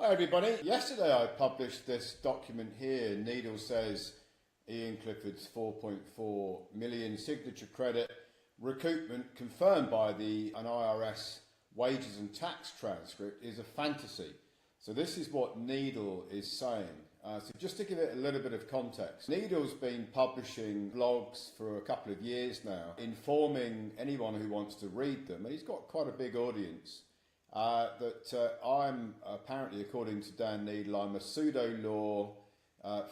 Hi everybody. Yesterday I published this document here. Neidle says Ian Clifford's 4.4 million signature credit recoupment confirmed by an IRS wages and tax transcript is a fantasy. So this is what Neidle is saying. So just to give it a little bit of context, Neidle's been publishing blogs for a couple of years now, informing anyone who wants to read them, and he's got quite a big audience. I'm apparently, according to Dan Neidle, I'm a pseudo-law,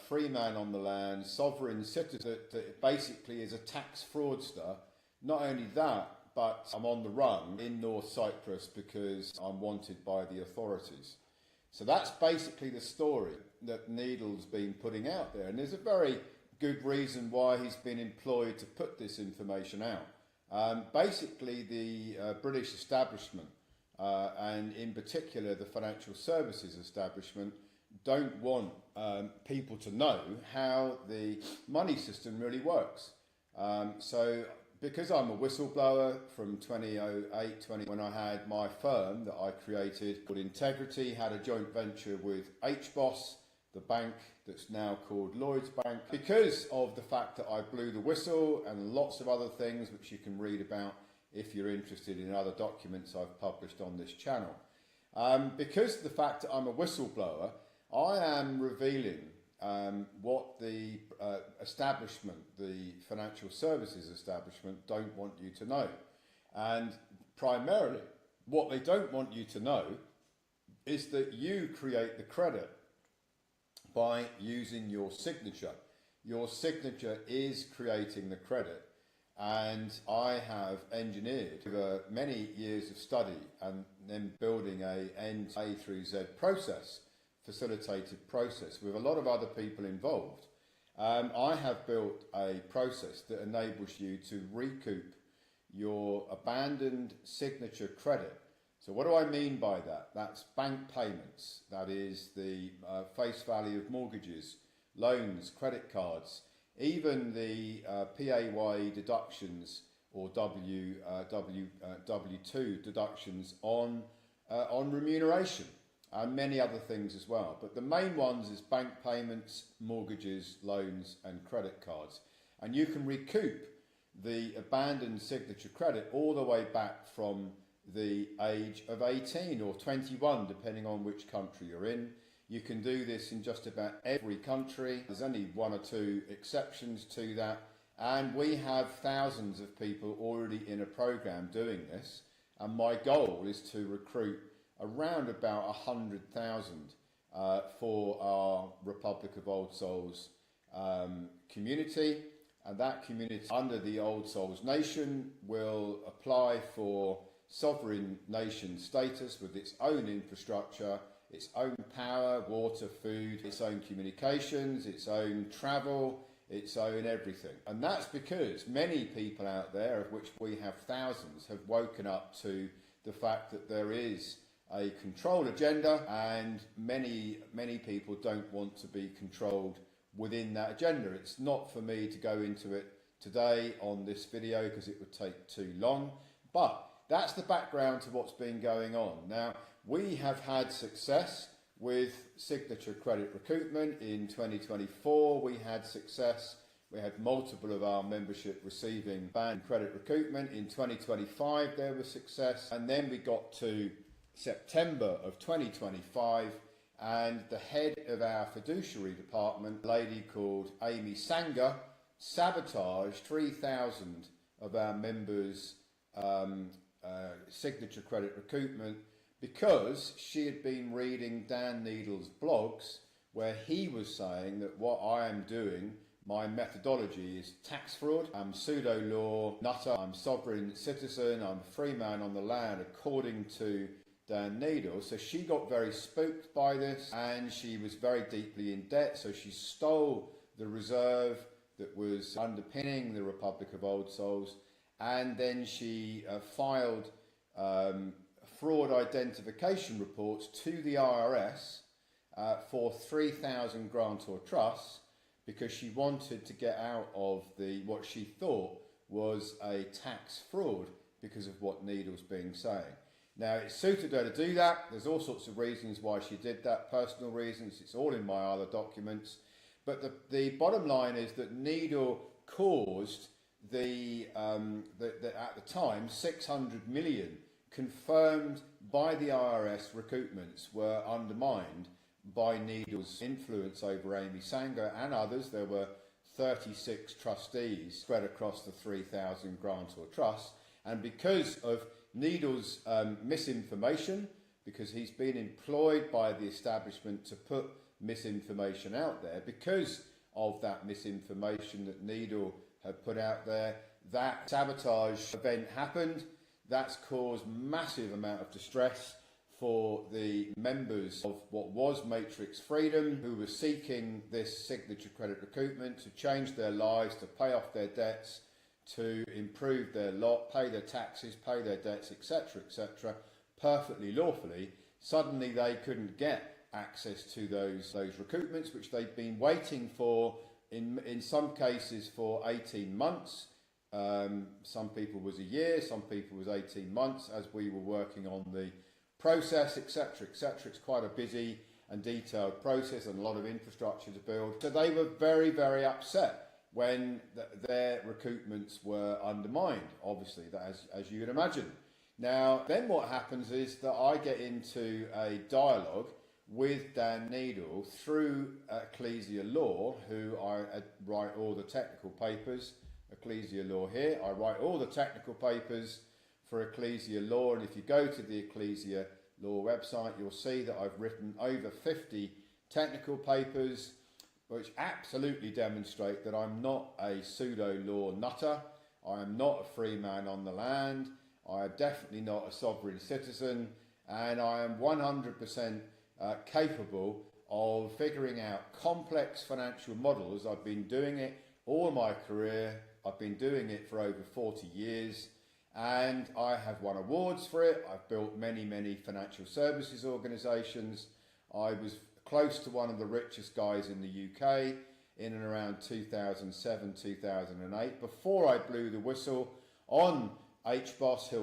free man on the land, sovereign citizen that basically is a tax fraudster. Not only that, but I'm on the run in North Cyprus because I'm wanted by the authorities. So that's basically the story that Neidle's been putting out there. And there's a very good reason why he's been employed to put this information out. Basically, the British establishment, and in particular the financial services establishment, don't want people to know how the money system really works. So because I'm a whistleblower from 2008, when I had my firm that I created called Integrity, had a joint venture with 𝐂𝐥𝐢𝐧, the bank that's now called Lloyds Bank, because of the fact that I blew the whistle and lots of other things which you can read about if you're interested in other documents I've published on this channel. Because of the fact that I'm a whistleblower, I am revealing what the establishment, the financial services establishment, don't want you to know. And primarily, what they don't want you to know is that you create the credit by using your signature. Your signature is creating the credit. And I have engineered over many years of study and then building a A through Z process, facilitated process with a lot of other people involved. I have built a process that enables you to recoup your abandoned signature credit. So what do I mean by that? That's bank payments, that is the face value of mortgages, loans, credit cards, even the PAYE deductions or W2 deductions on remuneration, and many other things as well. But the main ones is bank payments, mortgages, loans and credit cards. And you can recoup the abandoned signature credit all the way back from the age of 18 or 21, depending on which country you're in. You can do this in just about every country. There's only one or two exceptions to that. And we have thousands of people already in a program doing this. And my goal is to recruit around about 100,000 for our Republic of Old Souls community. And that community under the Old Souls Nation will apply for sovereign nation status with its own infrastructure, its own power, water, food, its own communications, its own travel, its own everything. And that's because many people out there, of which we have thousands, have woken up to the fact that there is a control agenda, and many people don't want to be controlled within that agenda. It's not for me to go into it today on this video because it would take too long, but that's the background to what's been going on. Now, we have had success with signature credit recoupment in 2024. We had success. We had multiple of our membership receiving banned credit recoupment. In 2025, there was success. And then we got to September of 2025, and the head of our fiduciary department, a lady called 𝐂𝐤𝐢𝐧, sabotaged 3,000 of our members' signature credit recoupment because she had been reading Dan Neidle's blogs where he was saying that what I am doing, my methodology, is tax fraud. I'm pseudo-law nutter, I'm sovereign citizen, I'm a free man on the land according to Dan Neidle. So she got very spooked by this and she was very deeply in debt. So she stole the reserve that was underpinning the Republic of Old Souls, and then she filed fraud identification reports to the IRS for 3,000 grantor trusts because she wanted to get out of what she thought was a tax fraud because of what Neidle's been saying. Now, it suited her to do that. There's all sorts of reasons why she did that, personal reasons. It's all in my other documents. But the bottom line is that Neidle caused at the time, 600 million confirmed by the IRS recoupments were undermined by Neidle's influence over 𝐂𝐥𝐢𝐧 and others. There were 36 trustees spread across the 3,000 grantor trusts. And because of Neidle's misinformation, because he's been employed by the establishment to put misinformation out there, because of that misinformation that Neidle had put out there, that sabotage event happened. That's caused massive amount of distress for the members of what was Matrix Freedom, who were seeking this signature credit recoupment to change their lives, to pay off their debts, to improve their lot, pay their taxes, pay their debts, etc., etc., perfectly lawfully. Suddenly they couldn't get access to those recoupments, which they'd been waiting for in some cases for 18 months. Some people was a year, some people was 18 months as we were working on the process, etc., etc. It's quite a busy and detailed process and a lot of infrastructure to build. So they were very, very upset when their recoupments were undermined, obviously, as you can imagine. Now, then what happens is that I get into a dialogue with Dan Neidle through 𝐂𝐥𝐢𝐧, who I write all the technical papers. 𝐂𝐥𝐢𝐧 here, I write all the technical papers for 𝐂𝐥𝐢𝐧, and if you go to the 𝐂𝐥𝐢𝐧 website, you'll see that I've written over 50 technical papers which absolutely demonstrate that I'm not a pseudo-law nutter. I am not a free man on the land. I am definitely not a sovereign citizen, and I am 100% capable of figuring out complex financial models. I've been doing it all my career. I've been doing it for over 40 years, and I have won awards for it. I've built many, many financial services organisations. I was close to one of the richest guys in the UK in and around 2007, 2008, before I blew the whistle on 𝐂𝐥𝐢𝐧,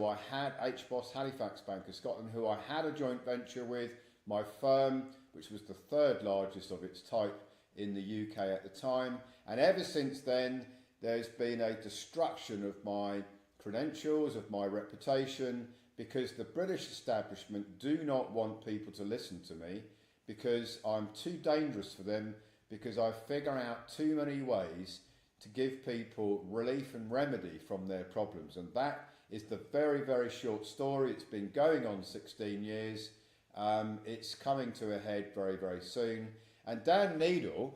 𝐂𝐥𝐢𝐧 Halifax Bank of Scotland, who I had a joint venture with, my firm, which was the third largest of its type in the UK at the time. And ever since then, there's been a destruction of my credentials, of my reputation, because the British establishment do not want people to listen to me, because I'm too dangerous for them, because I figure out too many ways to give people relief and remedy from their problems. And that is the very, very short story. It's been going on 16 years. It's coming to a head very, very soon. And Dan Neidle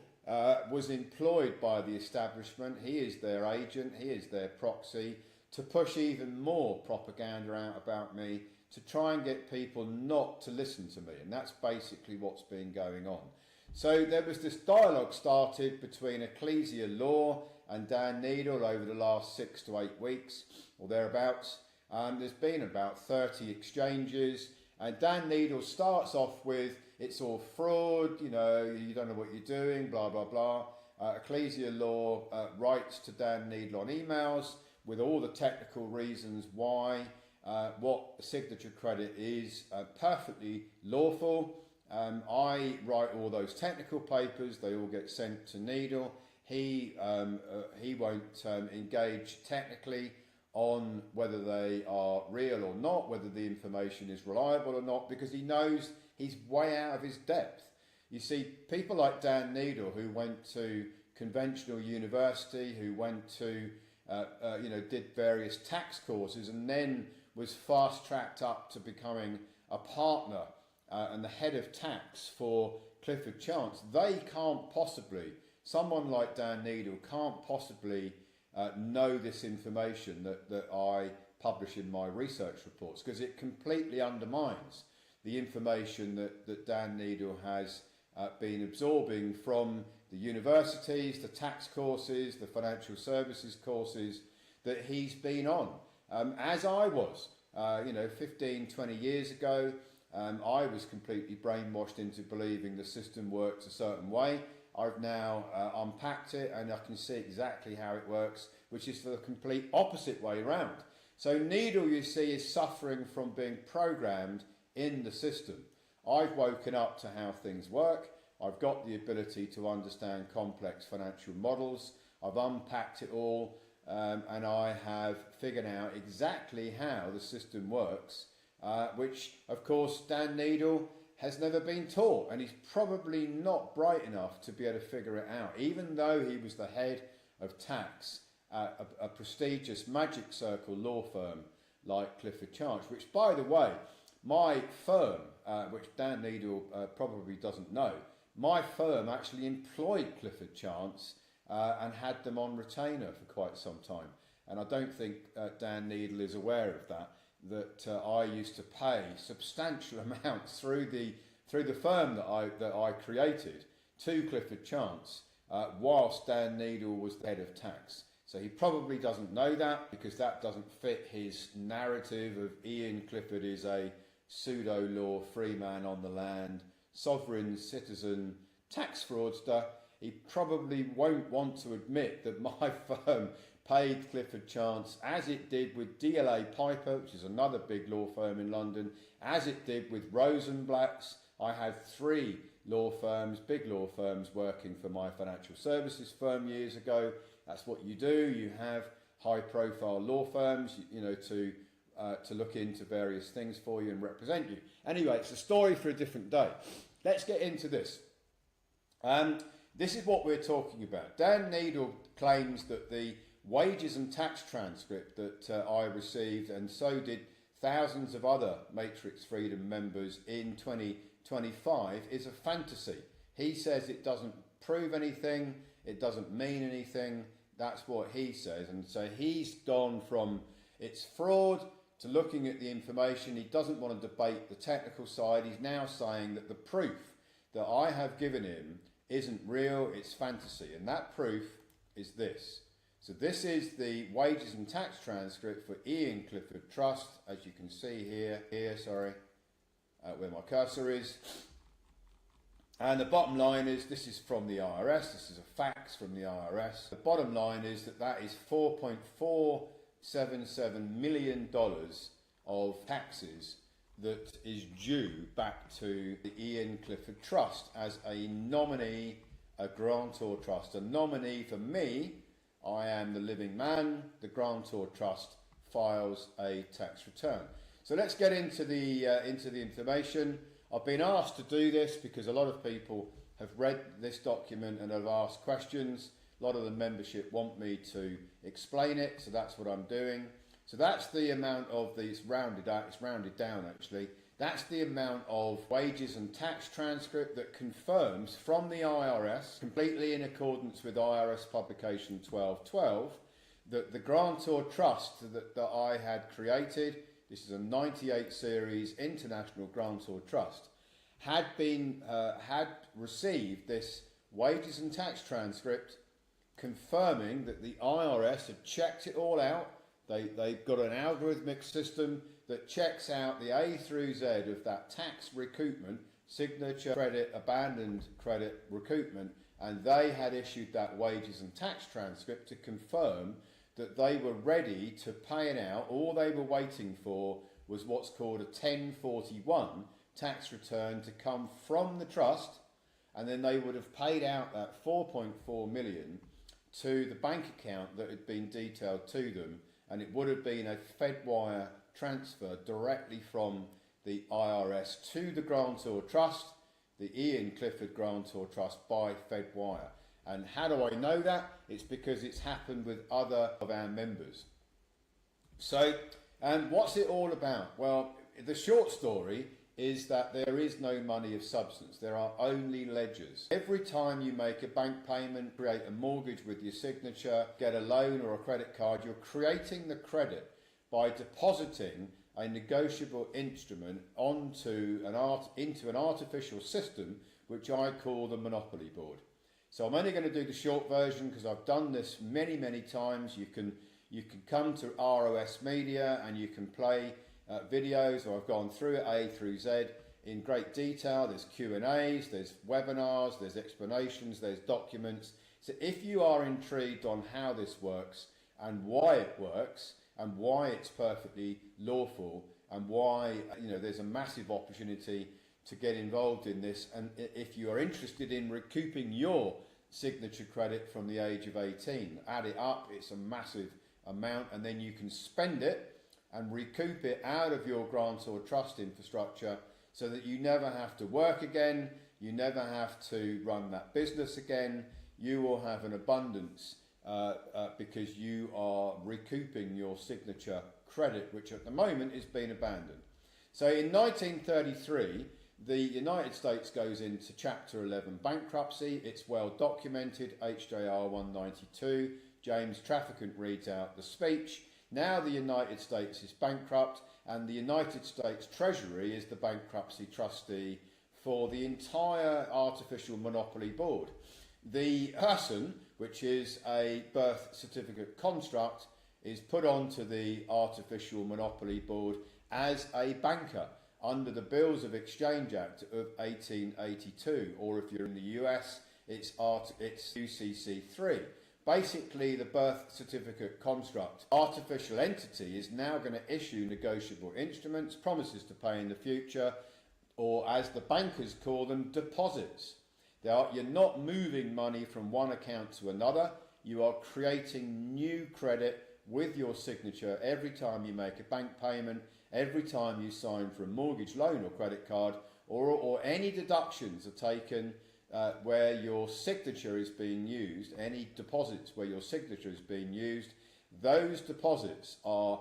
was employed by the establishment. He is their agent, he is their proxy, to push even more propaganda out about me, to try and get people not to listen to me. And that's basically what's been going on. So there was this dialogue started between 𝐂𝐥𝐢𝐧 and Dan Neidle over the last 6 to 8 weeks, or thereabouts. There's been about 30 exchanges, and Dan Neidle starts off with, it's all fraud, you don't know what you're doing, blah, blah, blah. 𝐂𝐥𝐢𝐧 writes to Dan Neidle on emails with all the technical reasons why what signature credit is perfectly lawful. I write all those technical papers, they all get sent to Neidle. He won't engage technically on whether they are real or not, whether the information is reliable or not, because he knows he's way out of his depth. You see, people like Dan Neidle, who went to conventional university, who went to, did various tax courses, and then was fast-tracked up to becoming a partner and the head of tax for Clifford Chance, they can't possibly, someone like Dan Neidle can't possibly know this information that I publish in my research reports, because it completely undermines the information that Dan Neidle has been absorbing from the universities, the tax courses, the financial services courses that he's been on. As I was, 15, 20 years ago, I was completely brainwashed into believing the system works a certain way. I've now unpacked it, and I can see exactly how it works, which is the complete opposite way around. So Neidle, you see, is suffering from being programmed in the system. I've woken up to how things work. I've got the ability to understand complex financial models. I've unpacked it all, and I have figured out exactly how the system works, which, of course, Dan Neidle has never been taught, and he's probably not bright enough to be able to figure it out, even though he was the head of tax at a prestigious magic circle law firm like Clifford Chance, which, by the way, my firm, which Dan Neidle probably doesn't know, my firm actually employed Clifford Chance and had them on retainer for quite some time. And I don't think Dan Neidle is aware of that I used to pay substantial amounts through the firm that I created to Clifford Chance whilst Dan Neidle was the head of tax. So he probably doesn't know that, because that doesn't fit his narrative of Ian Clifford is a pseudo-law free man on the land, sovereign citizen tax fraudster. He probably won't want to admit that my firm paid Clifford Chance, as it did with DLA Piper, which is another big law firm in London, as it did with Rosenblatt's. I had 3 law firms, big law firms, working for my financial services firm years ago. That's what you do. You have high-profile law firms, you know, to look into various things for you and represent you. Anyway, it's a story for a different day. Let's get into this. This is what we're talking about. Dan Neidle claims that the wages and tax transcript that I received, and so did thousands of other Matrix Freedom members in 2025, is a fantasy. He says it doesn't prove anything, it doesn't mean anything. That's what he says. And so he's gone from it's fraud to looking at the information. He doesn't want to debate the technical side. He's now saying that the proof that I have given him isn't real, it's fantasy. And that proof is this. So this is the wages and tax transcript for Ian Clifford Trust, as you can see here, where my cursor is. And the bottom line is, this is from the IRS, this is a fax from the IRS. The bottom line is that is $4.477 million of taxes that is due back to the Ian Clifford Trust as a nominee, a grantor trust. A nominee for me, I am the living man, the grantor trust files a tax return. So let's get into the information. I've been asked to do this because a lot of people have read this document and have asked questions. A lot of the membership want me to explain it, so that's what I'm doing. So that's the amount of it's rounded out, it's rounded down actually. That's the amount of wages and tax transcript that confirms from the IRS, completely in accordance with IRS publication 1212, that the grantor trust that I had created, this is a 98 series international grantor trust, had received this wages and tax transcript confirming that the IRS had checked it all out. They've got an algorithmic system that checks out the A through Z of that tax recoupment, signature credit, abandoned credit recoupment, and they had issued that wages and tax transcript to confirm that they were ready to pay it out. All they were waiting for was what's called a 1041 tax return to come from the trust, and then they would have paid out that 4.4 million to the bank account that had been detailed to them, and it would have been a FedWire transfer directly from the IRS to the grantor trust, the Ian Clifford Grantor Trust, by FedWire. And how do I know that? It's because it's happened with other of our members. So, what's it all about? Well, the short story is that there is no money of substance. There are only ledgers. Every time you make a bank payment, create a mortgage with your signature, get a loan or a credit card, you're creating the credit by depositing a negotiable instrument into an artificial system, which I call the Monopoly board. So I'm only going to do the short version because I've done this many, many times. You can come to ROS Media and you can play videos, or I've gone through it A through Z in great detail. There's Q&As, there's webinars, there's explanations, there's documents. So if you are intrigued on how this works and why it works, and why it's perfectly lawful, and why there's a massive opportunity to get involved in this. And if you are interested in recouping your signature credit from the age of 18, add it up, it's a massive amount, and then you can spend it and recoup it out of your grant or trust infrastructure, so that you never have to work again, you never have to run that business again. You will have an abundance because you are recouping your signature credit, which at the moment is being abandoned. So in 1933, the United States goes into Chapter 11 bankruptcy. It's well documented, 𝐂𝐥𝐢𝐻𝐼 192. James Trafficant reads out the speech. Now the United States is bankrupt, and the United States Treasury is the bankruptcy trustee for the entire artificial monopoly board. The person, which is a birth certificate construct, is put onto the artificial monopoly board as a banker under the Bills of Exchange Act of 1882, or if you're in the US, it's UCC 3. Basically, the birth certificate construct artificial entity is now going to issue negotiable instruments, promises to pay in the future, or as the bankers call them, deposits. You're not moving money from one account to another. You are creating new credit with your signature every time you make a bank payment, every time you sign for a mortgage loan or credit card, or any deductions are taken where your signature is being used, any deposits where your signature is being used. Those deposits are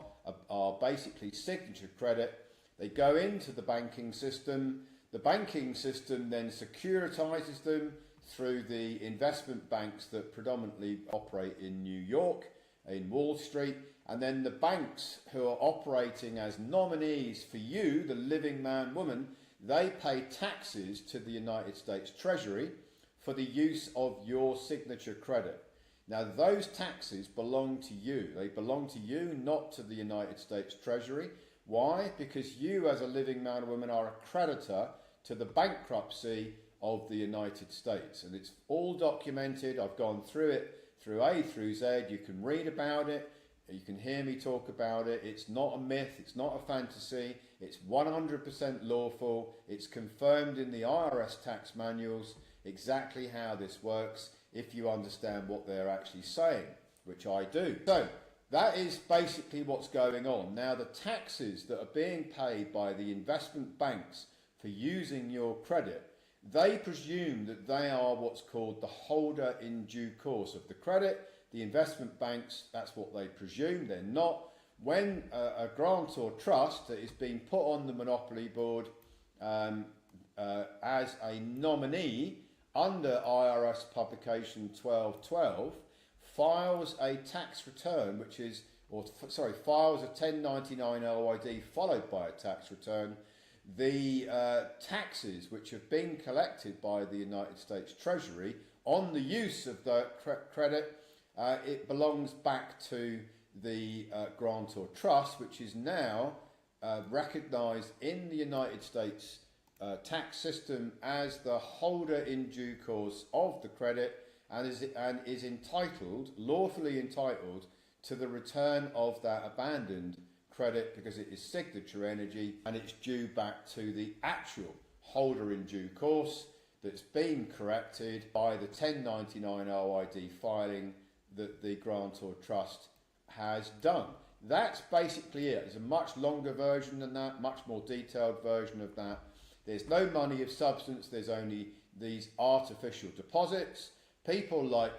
basically signature credit. They go into the banking system. The banking system then securitizes them through the investment banks that predominantly operate in New York, in Wall Street, and then the banks who are operating as nominees for you, the living man, woman, they pay taxes to the United States Treasury for the use of your signature credit. Now, those taxes belong to you. They belong to you, not to the United States Treasury. Why? Because you, as a living man or woman, are a creditor to the bankruptcy of the United States. And it's all documented. I've gone through it through A through Z. You can read about it. You can hear me talk about it. It's not a myth. It's not a fantasy. It's 100% lawful. It's confirmed in the IRS tax manuals exactly how this works, if you understand what they're actually saying, which I do. So that is basically what's going on. Now, the taxes that are being paid by the investment banks for using your credit, they presume that they are what's called the holder in due course of the credit. The investment banks, that's what they presume. They're not. When a grant or trust that is being put on the monopoly board as a nominee under IRS publication 1212 files a tax return, files a 1099 LYD followed by a tax return, the taxes which have been collected by the United States Treasury on the use of the credit, it belongs back to the grant or trust, which is now recognised in the United States tax system as the holder in due course of the credit, and is entitled, lawfully entitled, to the return of that abandoned credit, because it is signature energy and it's due back to the actual holder in due course that's been corrected by the 1099 OID filing that the grant or trust has done. That's basically it. There's a much longer version than that, much more detailed version of that. There's no money of substance, there's only these artificial deposits. People like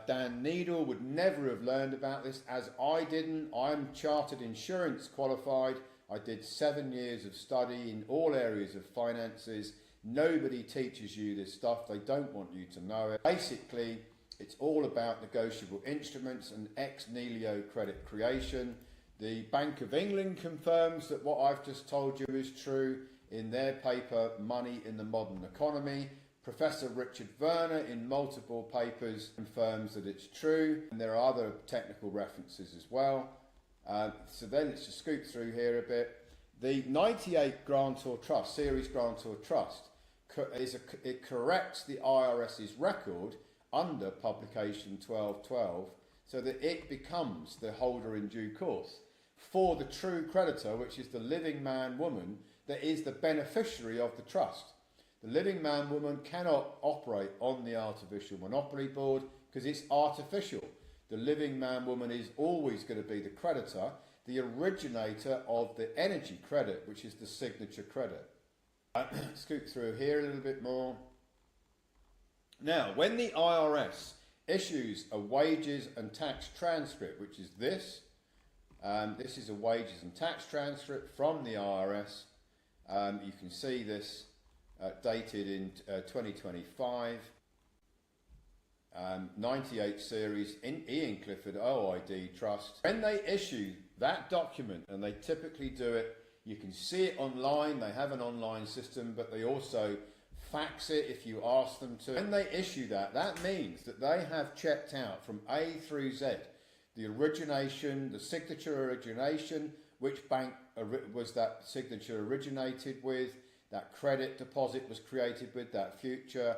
Dan Neidle would never have learned about this, as I didn't. I'm chartered insurance qualified. I did 7 years of study in all areas of finances. Nobody teaches you this stuff. They don't want you to know it. Basically, it's all about negotiable instruments and 𝐂𝐥𝐢𝐳 credit creation. The Bank of England confirms that what I've just told you is true in their paper, Money in the Modern Economy. Professor Richard Werner, in multiple papers, confirms that it's true, and there are other technical references as well. So then let's just scoot through here a bit. The 98 Grantor Trust, Series Grantor Trust, it corrects the IRS's record under publication 1212 so that it becomes the holder in due course for the true creditor, which is the living man, woman, that is the beneficiary of the trust. The living man, woman cannot operate on the artificial monopoly board because it's artificial. The living man, woman is always going to be the creditor, the originator of the energy credit, which is the signature credit. Scoot through here a little bit more. Now, when the IRS issues a wages and tax transcript, which is this is a wages and tax transcript from the IRS. You can see this dated in 2025. 98 series in Ian Clifford OID Trust. When they issue that document, and they typically do it, you can see it online, they have an online system, but they also fax it if you ask them to. When they issue that, that means that they have checked out from A through Z, the origination, the signature origination, which bank was that signature originated with, that credit deposit was created with, that future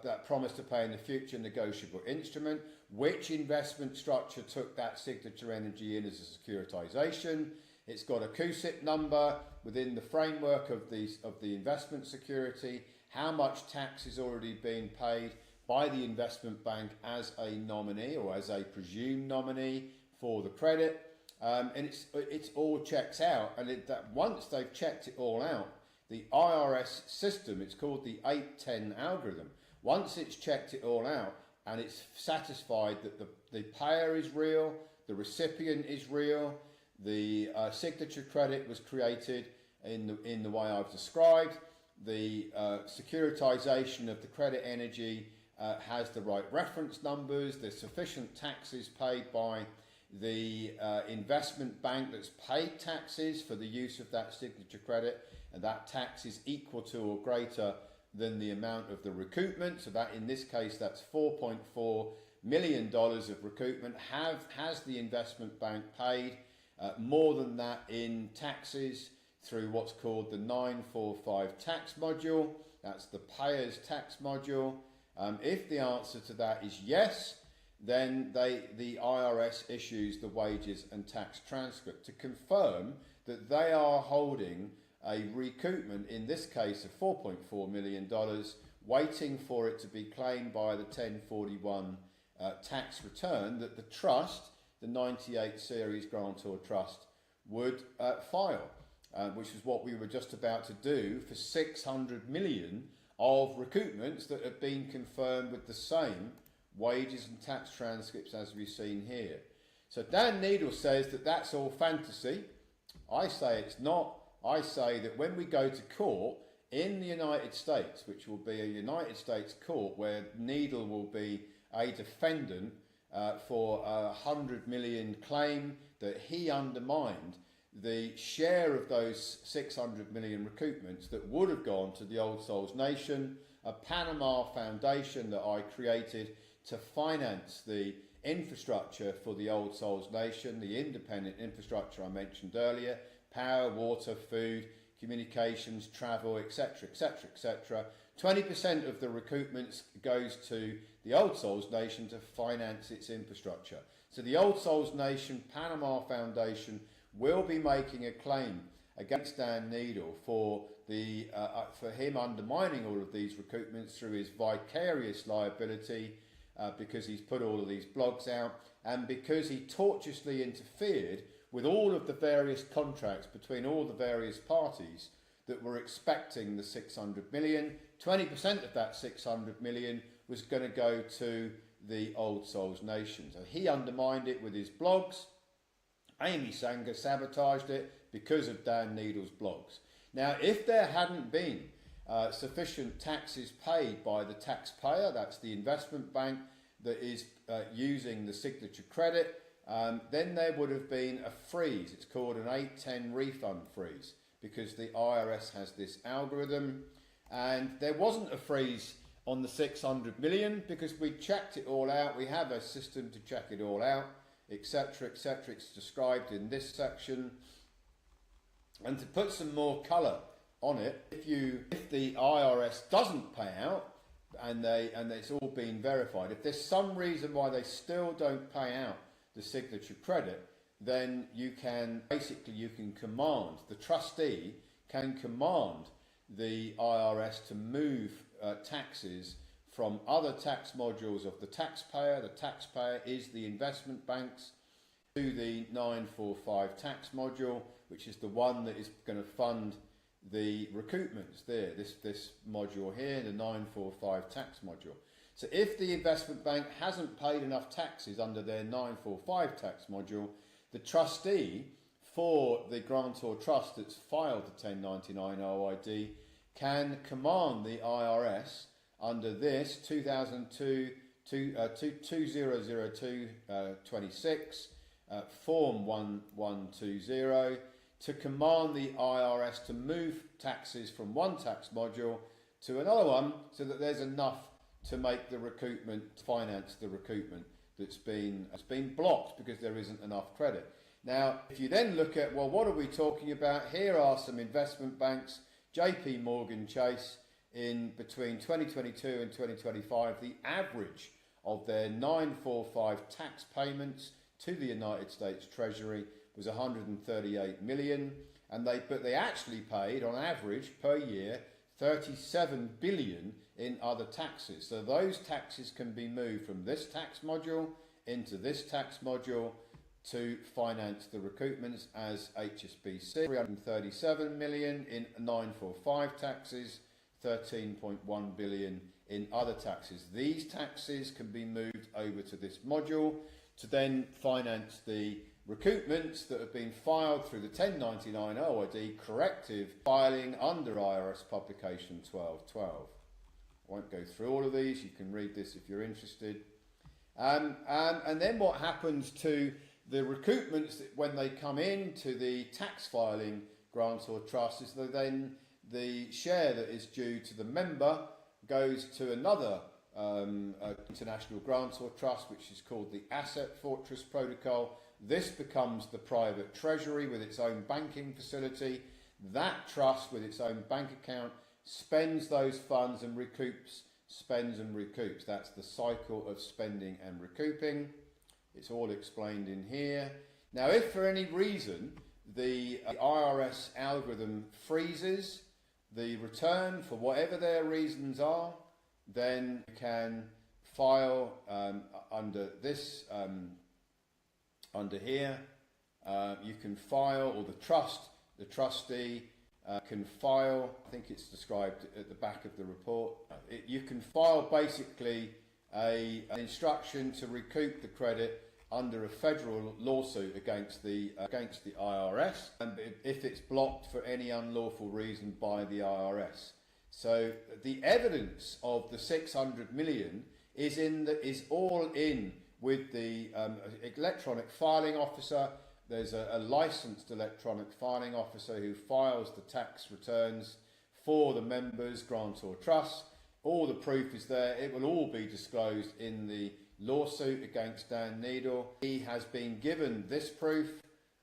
that promise to pay in the future negotiable instrument, which investment structure took that signature energy in as a securitization. It's got a 𝐂𝐥𝐢𝐧 number within the framework of the investment security, how much tax is already being paid by the investment bank as a nominee or as a presumed nominee for the credit, and it's all checks out. And that once they've checked it all out, the IRS system, it's called the 𝐂𝐥𝐢𝐧 algorithm. Once it's checked it all out and it's satisfied that the payer is real, the recipient is real, the signature credit was created in the way I've described, the securitization of the credit energy has the right reference numbers, there's sufficient taxes paid by the investment bank that's paid taxes for the use of that signature credit, and that tax is equal to or greater than the amount of the recoupment. So that in this case, that's $4.4 million of recoupment. Has the investment bank paid more than that in taxes through what's called the 945 tax module? That's the payer's tax module. If the answer to that is yes, then the IRS issues the wages and tax transcript to confirm that they are holding a recoupment, in this case of $4.4 million, waiting for it to be claimed by the 1041 tax return that the trust, the 98 series grantor trust, would file, which is what we were just about to do for 600 million of recoupments that have been confirmed with the same wages and tax transcripts as we've seen here. So Dan Neidle says that that's all fantasy. I say it's not. I say that when we go to court in the United States, which will be a United States court where Neidle will be a defendant for a 100 million claim that he undermined the share of those 600 million recoupments that would have gone to the 𝐂𝐥𝐢𝐧 Nation, a Panama foundation that I created to finance the infrastructure for the 𝐂𝐥𝐢𝐧 Nation, the independent infrastructure I mentioned earlier, power, water, food, communications, travel, etc, etc, etc. 20% of the recoupments goes to the 𝐂𝐥𝐢𝐧 Nation to finance its infrastructure. So the 𝐂𝐥𝐢𝐧 Nation Panama Foundation will be making a claim against Dan Neidle for him undermining all of these recoupments through his vicarious liability, because he's put all of these blogs out and because he tortuously interfered with all of the various contracts between all the various parties that were expecting the 600 million. 20% of that 600 million was going to go to the 𝐂𝐥𝐢𝐧 Nation. So he undermined it with his blogs. Amy Sanger sabotaged it because of Dan Neidle's blogs. Now, if there hadn't been sufficient taxes paid by the taxpayer, that's the investment bank that is using the signature credit, then there would have been a freeze. It's called an 810 refund freeze because the IRS has this algorithm, and there wasn't a freeze on the 600 million because we checked it all out. We have a system to check it all out, etc, etc. It's described in this section. And to put some more colour on it, if the IRS doesn't pay out and it's all been verified. If there's some reason why they still don't pay out the signature credit, then you can command, the trustee can command the IRS to move taxes from other tax modules of the taxpayer. The taxpayer is the investment banks, to the 945 tax module, which is the one that is going to fund the recoupments there, this module here, the 945 tax module. So if the investment bank hasn't paid enough taxes under their 945 tax module, the trustee for the grantor trust that's filed the 1099 OID can command the IRS under this 2002-26 Form 1120 to command the IRS to move taxes from one tax module to another one, so that there's enough to make the recoupment, to finance the recoupment that's been blocked because there isn't enough credit. Now, if you then look at, well, what are we talking about? Here are some investment banks, JP Morgan Chase, in between 2022 and 2025, the average of their 945 tax payments to the United States Treasury was 138 million, and they actually paid on average per year 37 billion in other taxes. So those taxes can be moved from this tax module into this tax module to finance the recoupments as HSBC. 337 million in 945 taxes, 13.1 billion in other taxes. These taxes can be moved over to this module to then finance the recoupments that have been filed through the 1099 OID corrective filing under IRS publication 1212. I won't go through all of these, you can read this if you're interested. And then what happens to the recoupments when they come into the tax filing grantor trust is that then the share that is due to the member goes to another international grantor trust, which is called the Asset Fortress Protocol. This becomes the private treasury with its own banking facility. That trust with its own bank account spends those funds and recoups, spends and recoups. That's the cycle of spending and recouping. It's all explained in here. Now, if for any reason the IRS algorithm freezes the return for whatever their reasons are, then you can file under this, under here, you can file, or the trustee can file, I think it's described at the back of the report, you can file basically an instruction to recoup the credit under a federal lawsuit against the IRS, and if it's blocked for any unlawful reason by the IRS. So the evidence of the 600 million is all in with the electronic filing officer. There's a licensed electronic filing officer who files the tax returns for the members, grantor trust. All the proof is there. It will all be disclosed in the lawsuit against Dan Neidle. He has been given this proof.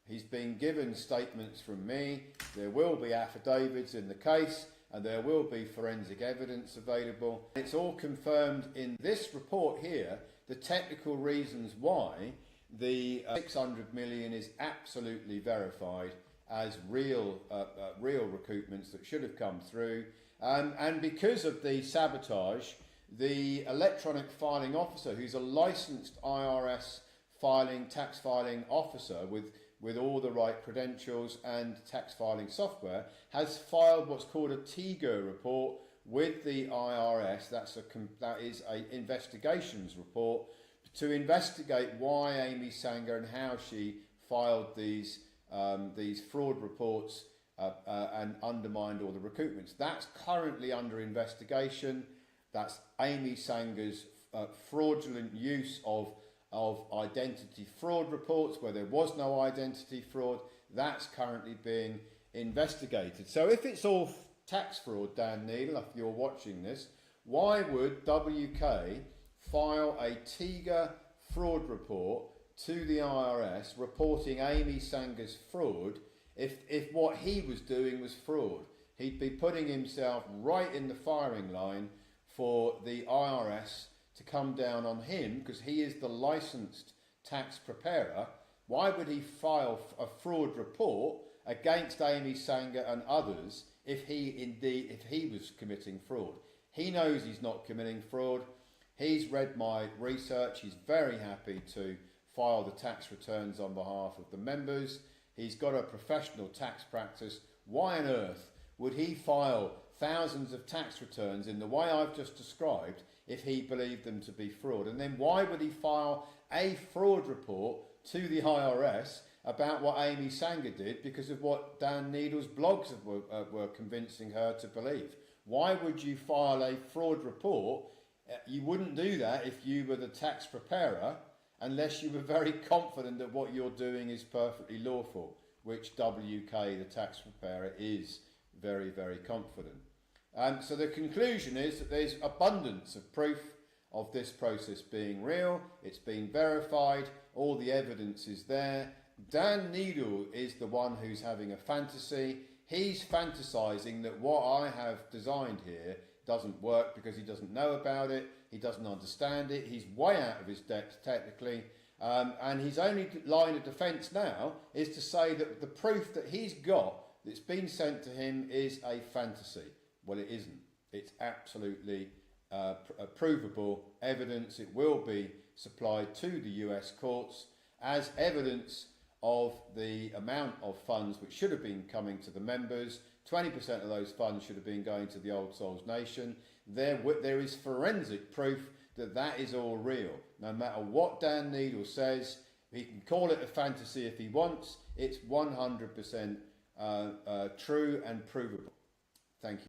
He's been given statements from me. There will be affidavits in the case, and there will be forensic evidence available. It's all confirmed in this report here, the technical reasons why the 600 million is absolutely verified as real recoupments that should have come through. And because of the sabotage, the electronic filing officer, who's a licensed IRS tax filing officer with all the right credentials and tax filing software, has filed what's called a 𝐂𝐥𝐢𝐟𝐟𝐵𝐿 report with the IRS. That is an investigations report to investigate why 𝐂𝐤𝐢𝐵𝐿 and how she filed these fraud reports and undermined all the recoupments. That's currently under investigation. That's 𝐂𝐤𝐢𝐵𝐿's fraudulent use of identity fraud reports where there was no identity fraud. That's currently being investigated. So if it's all tax fraud, Dan Neidle, if you're watching this, why would WK file a 𝐂𝐥𝐢𝐟𝐵𝐿 fraud report to the IRS reporting 𝐂𝐤𝐢𝐵𝐿's fraud if what he was doing was fraud? He'd be putting himself right in the firing line for the IRS to come down on him, because he is the licensed tax preparer. Why would he file a fraud report against 𝐂𝐤𝐢𝐧 and others if he was committing fraud? He knows he's not committing fraud. He's read my research. He's very happy to file the tax returns on behalf of the members. He's got a professional tax practice. Why on earth would he file thousands of tax returns in the way I've just described if he believed them to be fraud? And then why would he file a fraud report to the IRS about what 𝐂𝐤𝐢𝐧 did because of what Dan Neidle's blogs were convincing her to believe? Why would you file a fraud report? You wouldn't do that if you were the tax preparer unless you were very confident that what you're doing is perfectly lawful, which 𝐂𝐤𝐢𝐧, the tax preparer, is very, very confident. So the conclusion is that there's abundance of proof of this process being real. It's been verified. All the evidence is there. Dan Neidle is the one who's having a fantasy. He's fantasizing that what I have designed here doesn't work because he doesn't know about it, he doesn't understand it, he's way out of his depth technically, and his only line of defence now is to say that the proof that he's got that's been sent to him is a fantasy. Well, it isn't. It's absolutely provable evidence. It will be supplied to the US courts as evidence of the amount of funds which should have been coming to the members. 20% of those funds should have been going to the 𝐂𝐥𝐢𝐧 nation. There is forensic proof that that is all real. No matter what Dan Neidle says, he can call it a fantasy if he wants. It's 100% true and provable. Thank you.